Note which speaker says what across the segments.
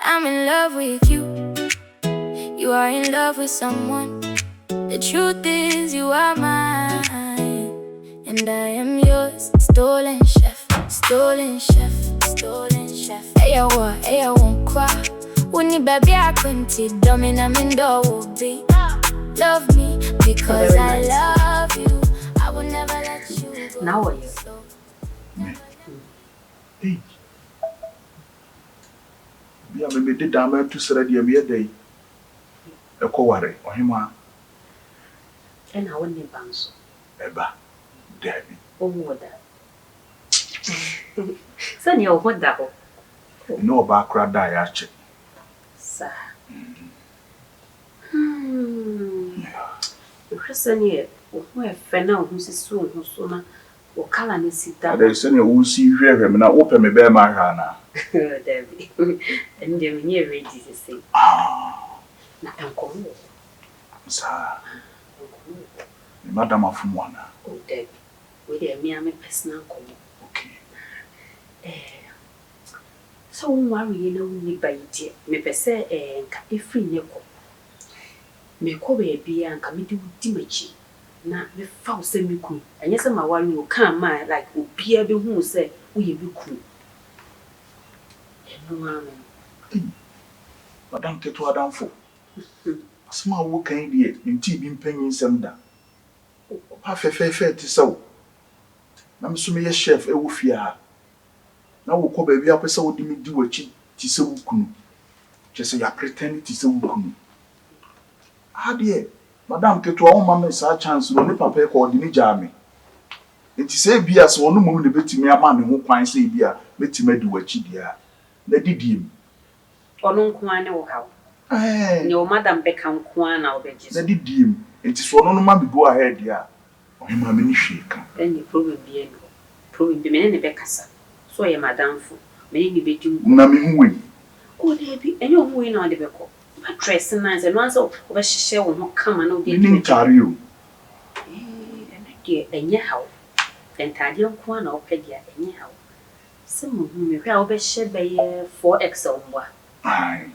Speaker 1: I'm in love with you. You are in love with someone. The truth is you are mine, and I am yours. Stolen chef, stolen chef, stolen chef. Hey, I won't cry. When you baby, I couldn't dominant will be. Love me because I love you. I will never let you go.
Speaker 2: Now what are you?
Speaker 3: Hey. Bia me did damn to sell the mere day. A coworry or him.
Speaker 2: And I won't be bounce.
Speaker 3: Eba, Debbie.
Speaker 2: Oh, what that? Son, you're what that?
Speaker 3: No back crowd die, actually.
Speaker 2: Sir. The person here, who have Fenna, who's soon, who's sooner, or Callan sit down.
Speaker 3: There's any who see him and I open me bear my hana.
Speaker 2: Debbie. And they're near ready to say.
Speaker 3: Ah,
Speaker 2: Uncle.
Speaker 3: sir. Madam of one.
Speaker 2: Oh, Debbie. With a mere personal call.
Speaker 3: Okay.
Speaker 2: So, worry, you know, me by it. Me per se, and free nickel. Me cover a beer and come into Dimachi. Now, the foul semi cool. And yes, my one will come, my like, will be a who say, we be cool. No, mamma.
Speaker 3: Madam Ketu Adamfo. Small work idiot in tea being penny sender. Half a fair to so. Nam so me a chef a woofia. Now we'll call baby up so me do a cheat to so kunu. Just say I pretend to so kunu. Ah, dear, Madam Ketu, all mamma's a chance when the papa called the Nijami. It is a beer so no moment the bit me a man who finds say beer, let him do a cheat dear. Let it him.
Speaker 2: Or no quan or how. No, Madam Beckham quan or bedges.
Speaker 3: Let it him. It is for no mammy go ahead, dear. Or him a mini shake.
Speaker 2: Then you probably be able. Probably be many Beccasa. So I am Madame for many bedroom.
Speaker 3: Nami win.
Speaker 2: Oh, there be any win on the Becco. But dressing nice and once over she will not come and no
Speaker 3: didn't carry you.
Speaker 2: Dear, and your house. And tidy on quan or Peggy, anyhow. Some of whom you have shed by 4XL.
Speaker 3: Aye.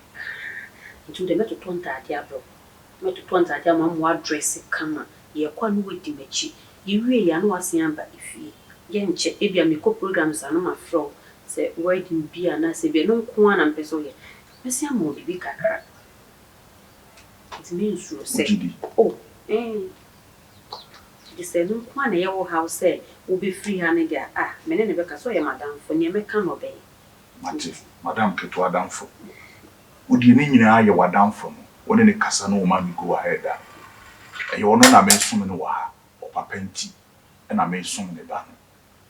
Speaker 2: Into the metal tonta diablo. Metal tonta diamond, what dress it come. Ye quan waiting the cheek. You really are no asiamba if ye. Yen check if you make programs and my fro. Say, waiting be and I say, be no quan and pesoye. Messia moody be crack. It means you say, oh, the same quan a your house say will be free handed there. Ah, many never saw your madam for near me can obey.
Speaker 3: Madam Ketu Adamfo. Would you mean you are your Adamfo? When any Cassano man go ahead. And you are not a man swimming or papenti, and I may swim the ban.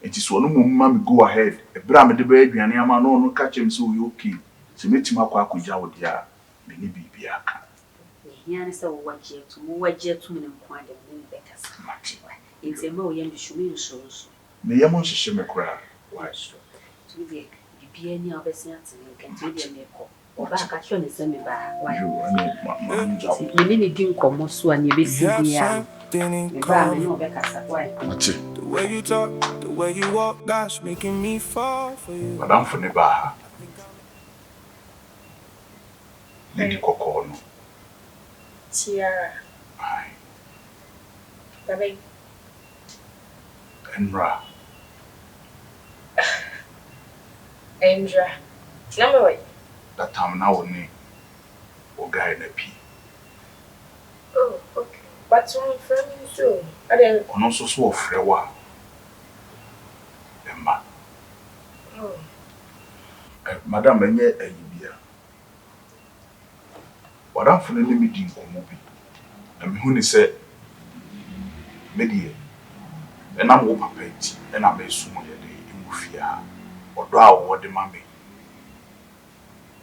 Speaker 3: It is one mammy go ahead. A bram the baby and Yama no catch him so you okay. So meet him up with Yaw dear. Many be biaka.
Speaker 2: Here is a what year to move year 2 minutes quite a minute better. It's a more young shoe shows.
Speaker 3: The Yamon shimmer crab. Why so?
Speaker 2: To be any of us, you can take a make or back at you and send me back. Why you didn't come most one you be seen here.
Speaker 1: The way you talk, the way you walk, gosh, making me fall for you.
Speaker 3: Madame for Nebaha. Lady Cocono.
Speaker 4: Tiara.
Speaker 3: Aye.
Speaker 4: Baby.
Speaker 3: Enra.
Speaker 4: Andra. Number way.
Speaker 3: That time now only. O guy in a pea.
Speaker 4: Oh, okay. What's wrong from you so? I didn't.
Speaker 3: On also so frewa. Emma.
Speaker 4: Oh.
Speaker 3: Madame Enye Eyibia. What I'm feeling me din komobi. And me who say Medie. And I'm over pet. And I may soon ye day in Mufia. Or draw what the mammy.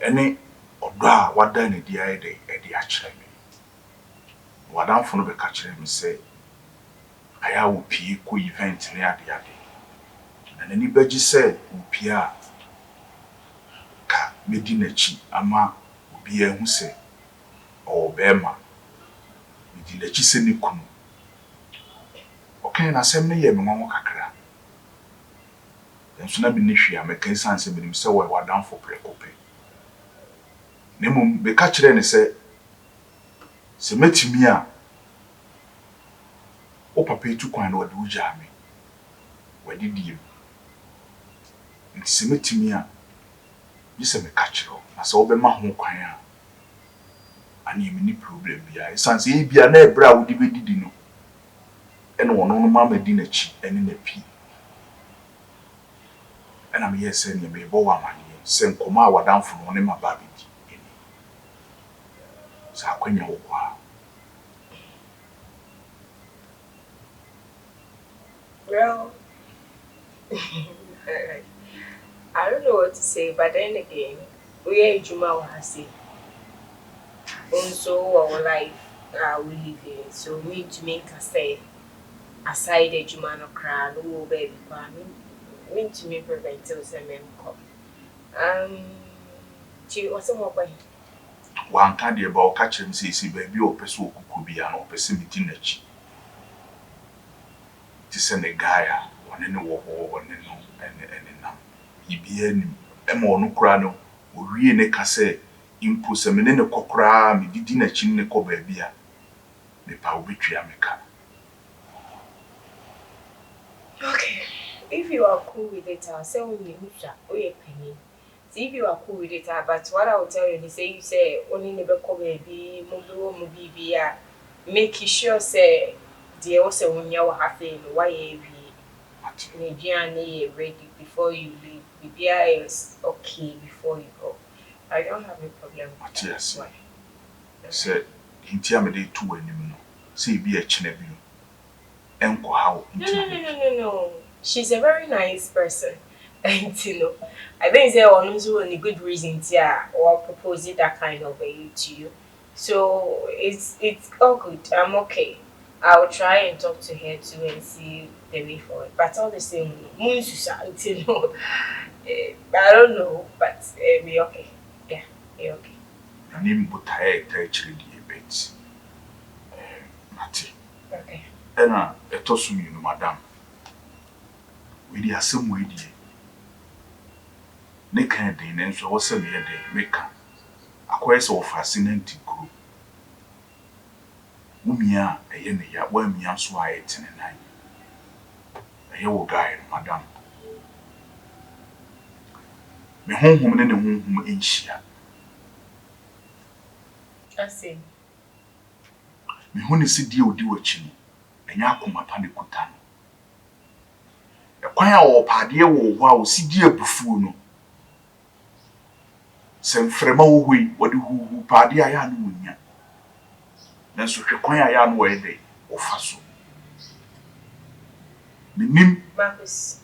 Speaker 3: Any or draw what done a dear day at the actually. What I'm for the catcher me say, I will pee co event near the other. And anybody said, Upia Ka Medinachi, Ama, Ubia who say, or Bema, Medinachi Senicum. Okay, and I send me a mamma cacra. Then soon I be Nishia, make a sense of himself, what down for Precope. Nemo be catch any say metimi a o papa tu kwan na wode wugya me wadi die nti se metimi a yise me catch ro na se obema ho kwan a ani me ni problem bia esanse e bia na ebra wodi bedidi no ene wono no mama di na chi ene na pi ena me yese ne me bo wa mani se nkoma wadamfo no ne maba bedi eni sa kwanya wo kwa.
Speaker 4: Well, I don't know what to say, but then again, we are Juma Wahasi. Also, our life we live in. So, me to make a say, aside the Juma no cry, no baby, me to me prevent till some come. She was a more
Speaker 3: Wan ka de ba o ka kire me se ba bi o pese okuku bia na o pese mi di na chi ti se ne gaia wone ne wo ho wone no ene nam ibia nim e ma ono kura no o wie ne ka se impo se me ne kokora me didi na chi ne ko ba bia me pa obetwa me ka.
Speaker 4: Okay. If you are cool with it, I'll say only penny. See if you are cool with it, but what I will tell you is say you say only never come baby, movie, make sure say the also when you have to why maybe ready before you leave. Maybe is okay before you go. I don't have a problem with that.
Speaker 3: Yes.
Speaker 4: Why?
Speaker 3: Se hintia me de tu anim no se bi a chena bi enko hawo
Speaker 4: No. She's a very nice person. And I think there are also any good reasons, yeah, or proposing that kind of way to you. So it's all good. I'm okay. I'll try and talk to her too and see the way forward. But all the same, moon society, I don't know, but be okay. Yeah, be okay.
Speaker 3: nim butae ta chiri di ebet mate
Speaker 4: Okay.
Speaker 3: ena etosu mi no madam we di asem we di ne kan de ne nso wo se me de meka akoye se wo fascinate group mumia eye ne ya wa mia so a etene nan eye wo guy no madam me honhom ne honhom enhia
Speaker 4: I see.
Speaker 3: me honi se die odi wachi no enya akoma pa ne kuta no ekwan a wo paade wo ho a wo si die bufuo no se mfrema wo hoi wode hu paade a ya no munya nanso hwekwan a ya no wo ede wo fa so menim
Speaker 4: Marcus.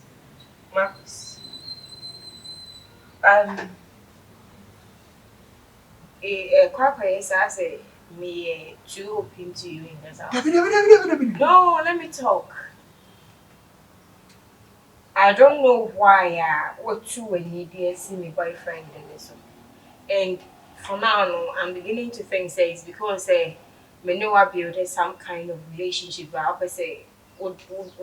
Speaker 4: Kwakwa yes, I say me too open to you in this house. No, let me talk. I don't know why what you when you see me boyfriend and this one. And for now, no, I'm beginning to think say it's because me know I build some kind of relationship, but I say what don't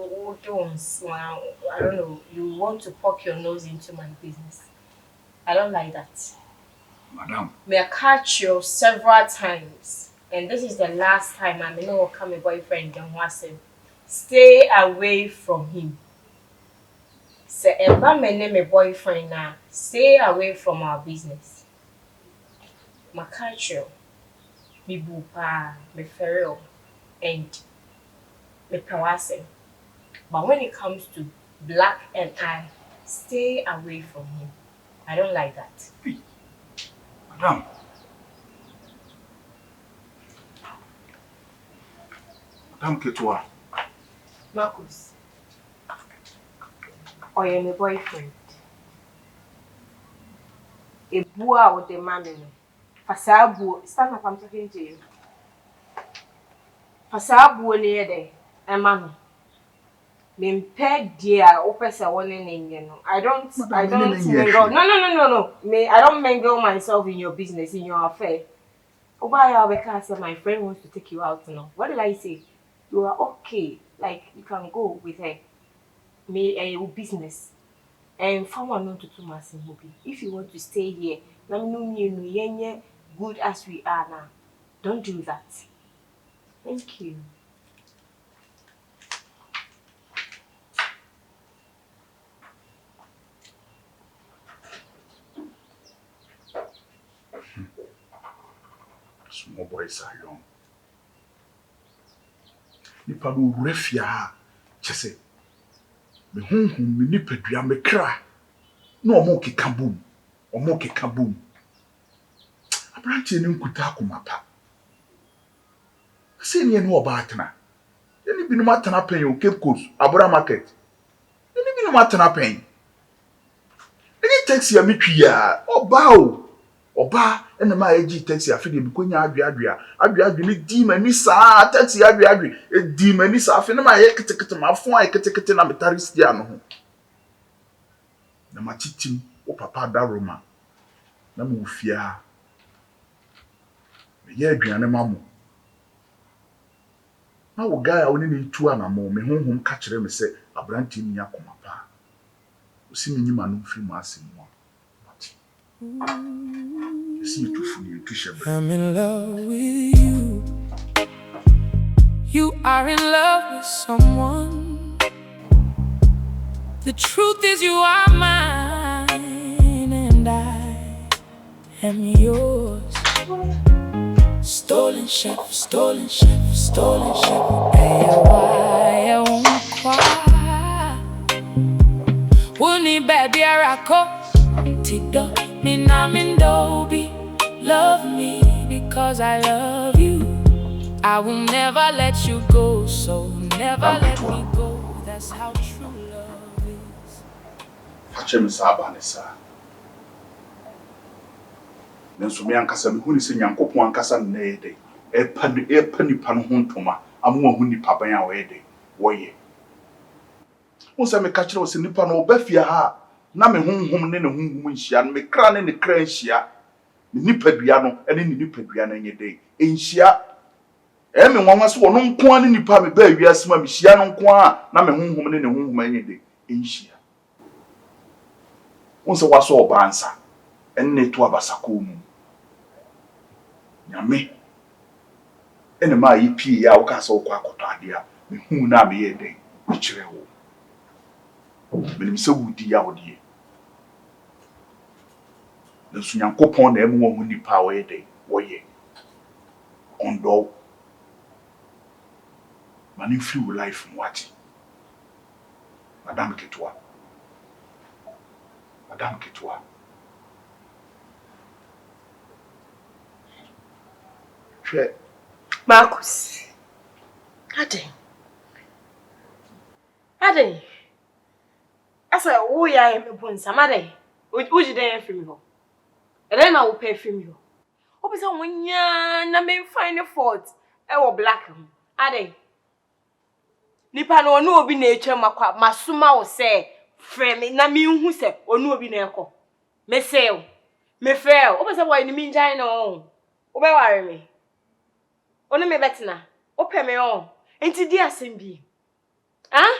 Speaker 4: I don't know. You want to poke your nose into my business. I don't like that.
Speaker 3: madam
Speaker 4: May I catch you several times, and this is the last time I may not come a boyfriend and was him. Stay away from him. Say, if I may name a boyfriend now, stay away from our business. My catch you, me bupa, me feral, and me kawase. But when it comes to black and I, stay away from him. I don't like that.
Speaker 3: madam ketwa
Speaker 4: Marcus, or you're my boyfriend. A boa with the man in Fasabu, stand up, I'm talking to you. Fasabu near there, a man. Mempe dear, opesa one in no. I don't mingle. No. I don't mingle myself in your business, in your affair. Obaya because my friend wants to take you out now. What did I say? You are okay. Like you can go with her. Me and your business. And for one not to mass movie. If you want to stay here, let me know me no yenye good as we are now. Don't do that. Thank you.
Speaker 3: Small boys are young. Nipa no refia ha chese. Me honhom me nipadua me kra. No omo keka boom. Omo keka boom. Abranche ni nkuta akoma pa. Se ni enu oba atena. Eni binu matena pen o Cape Coast, Abura Market. Eni binu matena pen. Eni taxi a metwi ya oba o. Oba ena ma eji taxi afide bi konya adwe ni di mani saa taxi adwe e di mani saa afide ma ye ketekete ma fon ay ketekete na metari stia no ho. Na matitim o papa da Roma. Na mo fia. Me ye aduane mamo. Na wo guy a woni ne tu anamo me honhom ka kire me se abranti ni akoma pa. Osi me nyima no firi mu asemu.
Speaker 1: I'm in love with you. You are in love with someone. The truth is you are mine and I am yours. Stolen chef, stolen chef, stolen chef. Hey, I won't cry. Wuni baby arako. Tido minamindo. Love me because I love you. I will never let you go, so never let me go. That's how true love is.
Speaker 3: Fachem sabanesa. Nenso me ankasa me huni se Nyankopon ankasa na yede. Epa nipa no hontoma. Amu huni nipa ban a wede. Woye. Unsa me ka kire wo se nipa no obafia ha na me honhom ne honhom nhia no me kra ne kra nhia. Me nipadua no ene ne nipadua na nyede. Enhia. Me nwanwa so wono nko an nipa me ba wiase ma me hia no nko a na me honhom ne honhom anyede. Enhia. Unsa waso obansa. Enne to abasako mu. Nyame ene ma yi pie ya wo ka so kwa akoto ade a me hu na me ye den me kire wo me nim se wudi ya wodi na su Nyankopon na emu wo nipa wo ye den wo ye ondo mani free wo life mwati madam Ketwa Che
Speaker 4: Marcus. Ade. Asa wo ya me bonsa made. Uji den afiri ho. Ere na wo pa afiri ho. Wo be say wonya na me find fault e wo black ho. Ade. Nipa no onu obi na etwa makwa masoma wo se frɛ me na me hu se onu obi na ekɔ. Me sell. Me fail. Wo be say boy ni me njan no. Wo be ware me. Onu me betina. Wo pɛ me on. Enti di asem bi. Ah?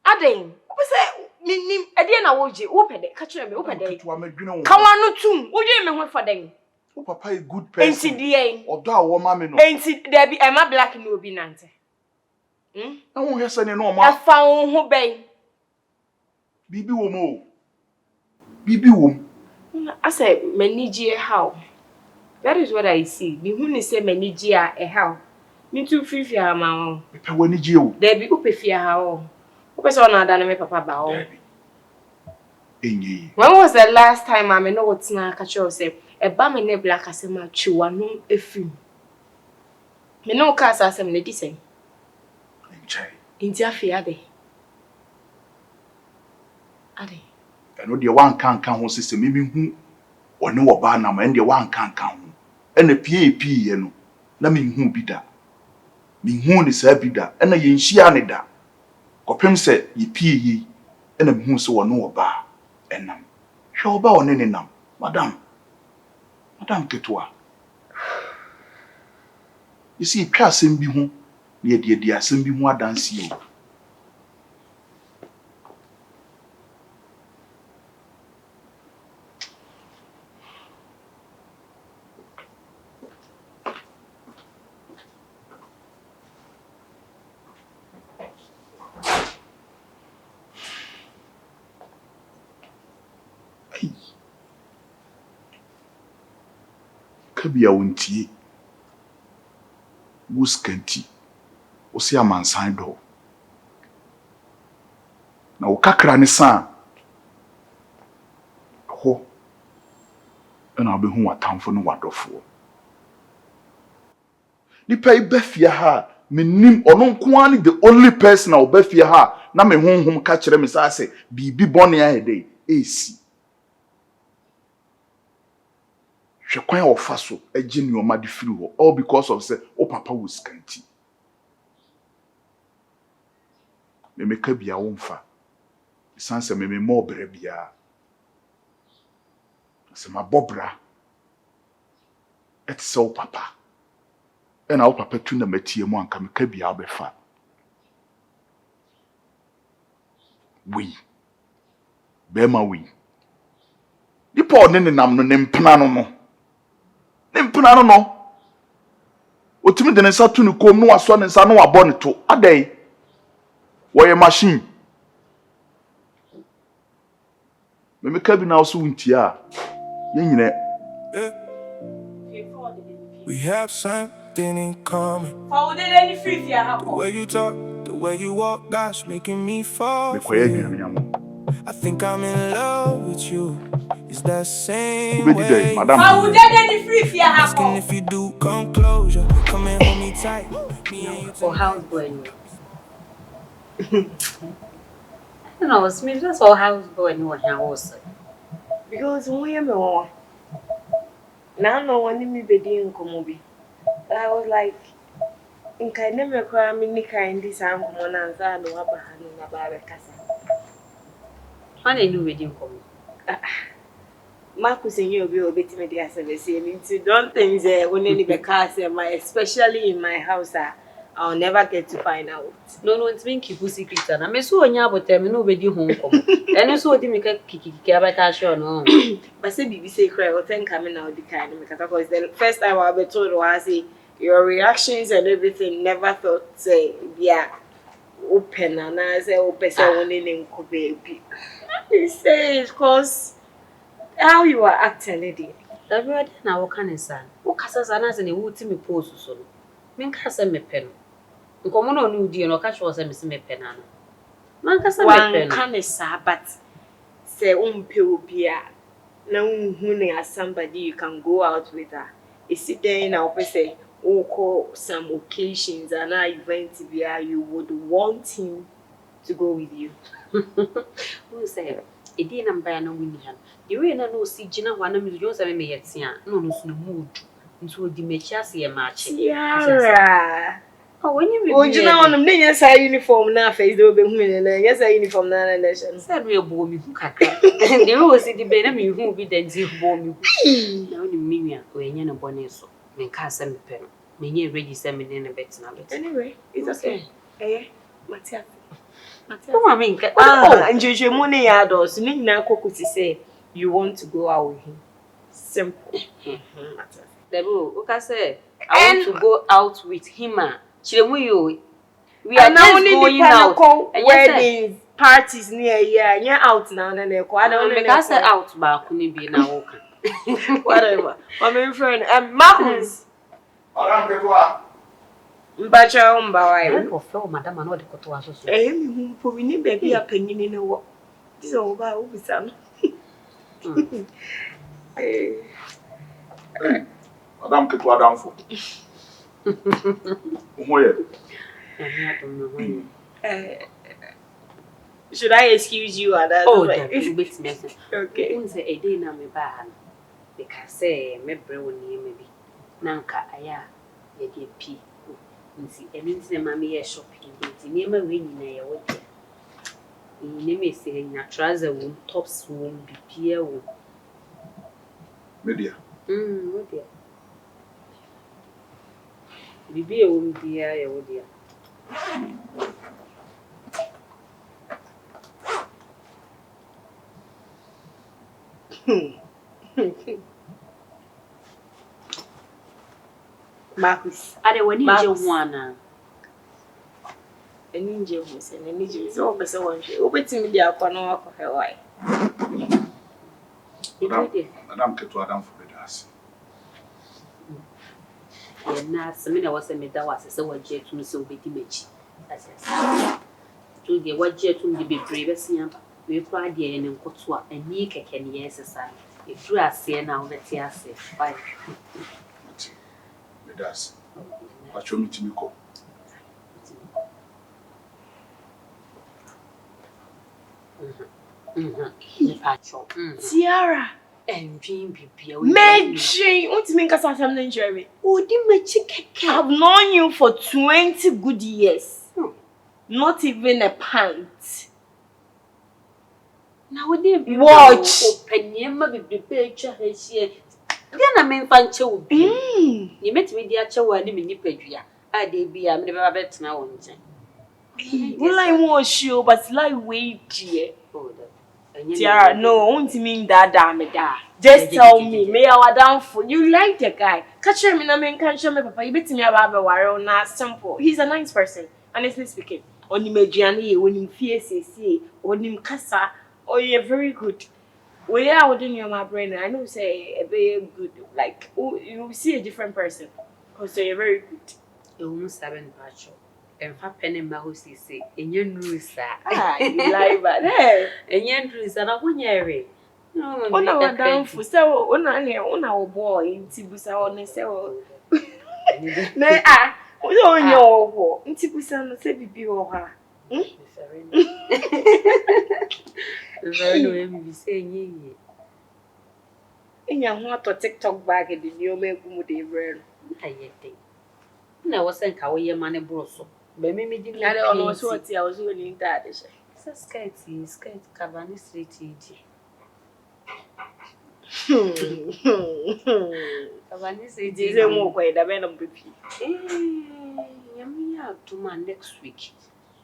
Speaker 4: Aden. Wo be say ni ade na wo je. Wo pɛ de. Ka kyerɛ me wo pɛ de. Ka wanu tum. Wo je me ho fa den.
Speaker 3: wo papa a good person.
Speaker 4: Enti di en.
Speaker 3: Odo a wo ma me no.
Speaker 4: Enti there be am black no obi nante.
Speaker 3: Na wo hwese ne no ma.
Speaker 4: Afa wo ho ben.
Speaker 3: Bibi wo mo. Bibi wo.
Speaker 4: I say manage how. That is what I see. Me hu ni say manage a how. Me too free fia ma wo.
Speaker 3: Me pe wani je wo.
Speaker 4: There be upe fia ha wo. Upe so na da na me papa ba wo.
Speaker 3: Enyi.
Speaker 4: When was the last time I know what's na catch you say e ba me ne black asema chiwa no efim. Me no ka asem ne di sen.
Speaker 3: Enchai.
Speaker 4: Inti afia de. Ade.
Speaker 3: Eno de wan kan ho sese me hu one wo ba na ma ende wan kan ho. Ena pie ye no na me hu bi da. Me hu ni sa bi da. Ena ye nhia ne da. Kopem se ye pie yi. Ena me hu se wo no wo ba. Enam. Hwe wo ba one ne nam. Madam Ketwa. You see twa asem bi hu na ye de asem bi hu adanse o. Kabia wontie. Wuskanti. Osi amansan do. Na wokakra ne sa. Ho. Ena obehu watamfo no wadofo. Nipa ibefia ha menim ono nko ani the only person na obefia ha na me honhom ka kire me sa se bibi bone ahede esi. Hwekwan ofa so agi nioma de firi ho all because of say o papa was kanti. Me meka bia wo mfa. Sanse me mo bra bia. Se mabobra. Et se o papa. Ena o papa tu na matie mu anka meka bia obefa. We. Bema we. Nipa ne nenam no ne mpena no no. Ne mpena no no. Otimi de ne nsa tu ne kom no waso ne nsa no wabɔ ne to. Adai. Woye machine. Me meka bi na also wuntia. Ye nyine.
Speaker 5: We have something in common.
Speaker 4: The
Speaker 5: The way you talk, the way you walk, gosh, making me fall
Speaker 3: Me
Speaker 5: for
Speaker 3: koye
Speaker 5: you.
Speaker 3: aduane am.
Speaker 5: I think I'm in love with you. It's that same
Speaker 3: Ubedi dey,
Speaker 5: way.
Speaker 3: madam.
Speaker 5: Asking if you do come closure, come and hold me tight. Me and you
Speaker 2: Or houseboy anyway. I don't know, maybe that's all houseboy anyway here also.
Speaker 4: Because when you know, now no one in me bedin komobi. I was like, in kind of cry me ni kind this am komo na nza no abahanu na ba be kasa.
Speaker 2: When they knew we didn't come.
Speaker 4: Marcus and you will be obetime dey asem say don't think say only ni be kasa especially in my house I'll never get to find out.
Speaker 2: No, it's been keep secret and I me so onya abotem no be di home come. Eno so odi me ka kiki abaka show no.
Speaker 4: But say bibi say cry or think coming out the kind of because the first time I was told was say your reactions and everything never felt say yeah open and I say open say only in baby. He says cause how you are acting lady.
Speaker 2: Everybody na wo kan san. Wo kasa san as na wo ti me post so no. Me kasa me pe no. Nkomo no no di no ka show say me se me pe na no. Man kasa me pe no.
Speaker 4: One can say but say umpe obia na unhu as somebody you can go out with her. Is it there now say call some occasions and events where you would want him to go with you.
Speaker 2: Who say e dey number na wini han. The way na no si gina ho na me jo say me yetia no no so no mood. Nso odi me chiase ye match.
Speaker 4: Tiara.
Speaker 2: Oh, when you be
Speaker 4: Ojina on them yes I uniform na face do be hu na yes I uniform na nation.
Speaker 2: Say no e bo mi hu kakra. The way si di be na me hu bi da di bo mi hu. Na oni mi nua o enye no bone so. Me ka say me pe no. Me nye ready say me ne bet na bet.
Speaker 4: Anyway, it's okay. Eh, Matia.
Speaker 2: Come on, me nka.
Speaker 4: And Jojo mo ne ya do so ni nyina kokuti say you want to go out with him. Simple.
Speaker 2: Debo, o ka say I want to go out with him. Chiremu yo. We are just going out.
Speaker 4: Weddings, parties near here. You're out now na na ko. I don't
Speaker 2: make us say out ba ko ni bi na wo kan.
Speaker 4: Whatever. My friend, Marcus.
Speaker 3: Madam Ketwa.
Speaker 4: Mbacha mbawa
Speaker 2: I go feel madam na de koto aso so.
Speaker 4: Me hu po we ni baby apanyini na wo. This one ba wo bisa no.
Speaker 3: Madam Ketwa damfo. Ohoye.
Speaker 4: Should I excuse you or that?
Speaker 2: Oh, that you bit me.
Speaker 4: Okay.
Speaker 2: Unse a day na me ba no. Because say me bre woni me bi. Nanka aya ye dey pi. Nti enu na mama ye shopping. Nti niema we nyina ye wo dia. Ni me say na trouser wo, tops wo, bibia wo.
Speaker 3: Media.
Speaker 2: Wo dia. Bibia wo bibia ye wo dia.
Speaker 4: Marcus.
Speaker 2: Ade wani je ho ana.
Speaker 4: Eni nje ho se eni je so be se won hwe. Obetimi dia akwa na akwa hwe wai.
Speaker 3: Madam Ketwa damfo be das.
Speaker 2: na semi na wase me da wase se waje tum se obedi mechi asese to de waje tum de bebre besia ba we kura de ne nkoto a ani keke ne yesesa e duru ase na wo beti ase bye
Speaker 3: me das pacho mitimi ko
Speaker 2: pacho
Speaker 4: Tiara.
Speaker 2: and dream bibia
Speaker 4: Mechi, what mean kasa sam na njere?
Speaker 2: odi mechi keke
Speaker 4: I've known you for 20 good years. Not even a pint.
Speaker 2: na wo de bi
Speaker 4: Watch.
Speaker 2: opanyema bibebe etwa hahie de na me mfa nche wo bi ni metimi di ache wo ani me nipadua a de bi a me de baba betena wo nche
Speaker 4: Well, I want you, but like wait here.
Speaker 2: Tiara,
Speaker 4: Tiara, no, I won't mean that damn it. Just tell me, may I down for you like the guy? Catch him in a man, can't show me, Papa. You bet me about the warrior, not simple. He's a nice person, honestly speaking. Only Mediani, when him fierce, when him casa, oh, you're very good. Well, yeah, I wouldn't know my brain. I know, say, a very good, like, oh, you see a different person. Because you're very good.
Speaker 2: You almost haven't patched. And fa penny ma ho sisi enye nru sa
Speaker 4: You lie but hey
Speaker 2: enye nru sa na hunyere
Speaker 4: ona wa down for say ona ne ona wo boy nti busa ona say o na o so onye owo nti busa no say bibi wo ha
Speaker 2: very no em bi say enye
Speaker 4: enya ho ato TikTok bag de ni o ma egu mu de brel
Speaker 2: ayete na wo sen ka wo ye mane broso be me di
Speaker 4: na de ono so ati a wo so ni nta de she
Speaker 2: skirt cavani street iji cavani street
Speaker 4: je mo ko da be no bepi
Speaker 2: yami ya tuma next week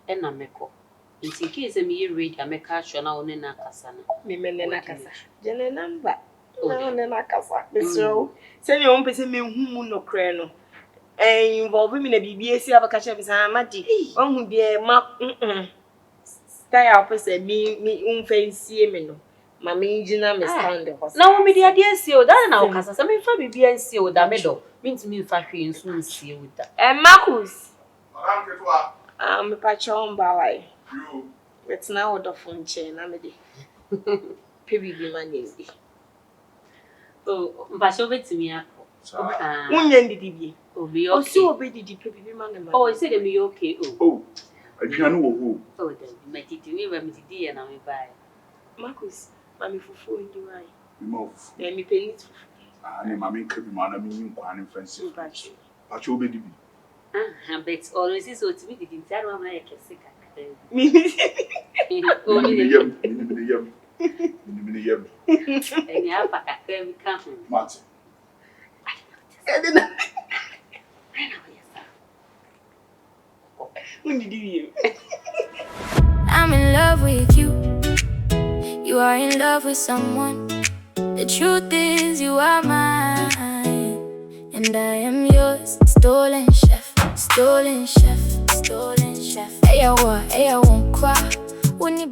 Speaker 2: na meko nti case me ye read ameka sho na one na kasa na
Speaker 4: me mene na kasa je ne number na one na kasa so se ni o mpese me hu mu no kre no involve me na bibie si abakacha bisa Maddie ohu de ma style person me unfancy me no ma me ngina me stand the house
Speaker 2: na wo me dia dia si o da na wo kasa se me fa bibie nsi o da me do minti me fa hwe nso nsi o da
Speaker 4: Marcus
Speaker 3: madam ketwa
Speaker 4: me patron ba wai
Speaker 3: you
Speaker 4: it's now order phone chain na me de PBB man dey
Speaker 2: o mbasho betimi akọ
Speaker 4: unye ndidi bi
Speaker 2: obi
Speaker 4: o
Speaker 2: okay
Speaker 4: si obedidi PBB man na
Speaker 2: oh you say dem you okay
Speaker 3: oh aduane wo ho
Speaker 2: oh dem me titi we ba me titi ya na me bai
Speaker 4: Marcus mami fufu ndi wai
Speaker 3: me mouth
Speaker 4: na mi penit
Speaker 3: ne mama nka bi ma na me nyin kwa ne fancy
Speaker 4: patron
Speaker 3: pacho obedi bi
Speaker 2: but always is so to me the entire one like a sick
Speaker 4: mi
Speaker 3: ni yam
Speaker 2: and ya pa ka mi kan
Speaker 3: mate
Speaker 4: undidi bi
Speaker 1: I'm in love with you. You are in love with someone. The truth is you are mine, and I am yours. Stolen chef, stolen chef, stolen chef. Hey, I won't cry. Wouldn't you